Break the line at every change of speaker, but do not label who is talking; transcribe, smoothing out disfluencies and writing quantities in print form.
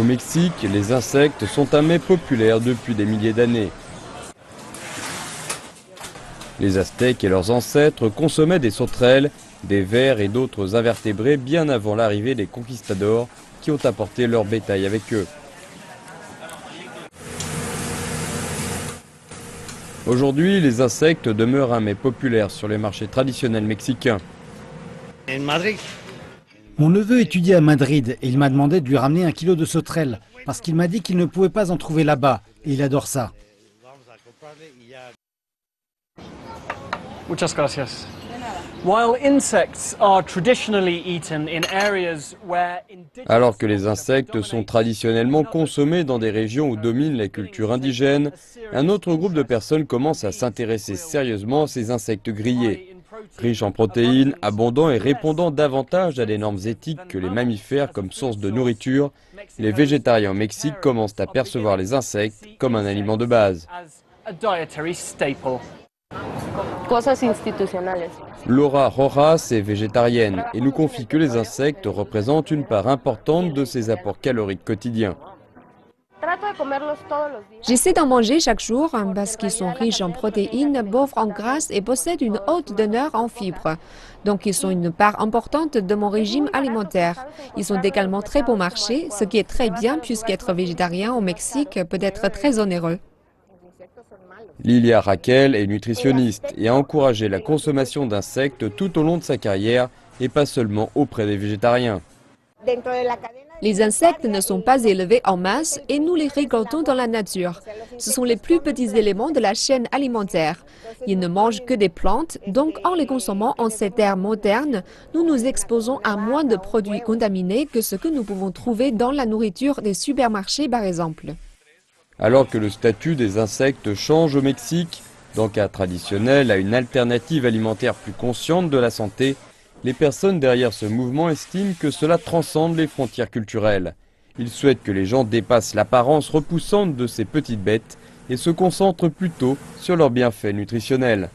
Au Mexique, les insectes sont un mets populaire depuis des milliers d'années. Les Aztèques et leurs ancêtres consommaient des sauterelles, des vers et d'autres invertébrés bien avant l'arrivée des conquistadors qui ont apporté leur bétail avec eux. Aujourd'hui, les insectes demeurent un mets populaire sur les marchés traditionnels mexicains.
Mon neveu étudie à Madrid et il m'a demandé de lui ramener 1 kilo de sauterelles parce qu'il m'a dit qu'il ne pouvait pas en trouver là-bas et il adore ça.
Muchas gracias. While insects are traditionally eaten in areas where
Alors que les insectes sont traditionnellement consommés dans des régions où dominent les cultures indigènes, un autre groupe de personnes commence à s'intéresser sérieusement à ces insectes grillés. Riches en protéines, abondants et répondant davantage à des normes éthiques que les mammifères comme source de nourriture, les végétariens au Mexique commencent à percevoir les insectes comme un aliment de base. Laura Rojas est végétarienne et nous confie que les insectes représentent une part importante de ses apports caloriques quotidiens.
J'essaie d'en manger chaque jour parce qu'ils sont riches en protéines, pauvres en graisse et possèdent une haute teneur en fibres. Donc ils sont une part importante de mon régime alimentaire. Ils sont également très bon marché, ce qui est très bien puisqu'être végétarien au Mexique peut être très onéreux.
Lilia Raquel est nutritionniste et a encouragé la consommation d'insectes tout au long de sa carrière et pas seulement auprès des végétariens.
Les insectes ne sont pas élevés en masse et nous les récoltons dans la nature. Ce sont les plus petits éléments de la chaîne alimentaire. Ils ne mangent que des plantes, donc en les consommant en cette ère moderne, nous nous exposons à moins de produits contaminés que ce que nous pouvons trouver dans la nourriture des supermarchés par exemple.
Alors que le statut des insectes change au Mexique, d'un cas traditionnel à une alternative alimentaire plus consciente de la santé, les personnes derrière ce mouvement estiment que cela transcende les frontières culturelles. Ils souhaitent que les gens dépassent l'apparence repoussante de ces petites bêtes et se concentrent plutôt sur leurs bienfaits nutritionnels.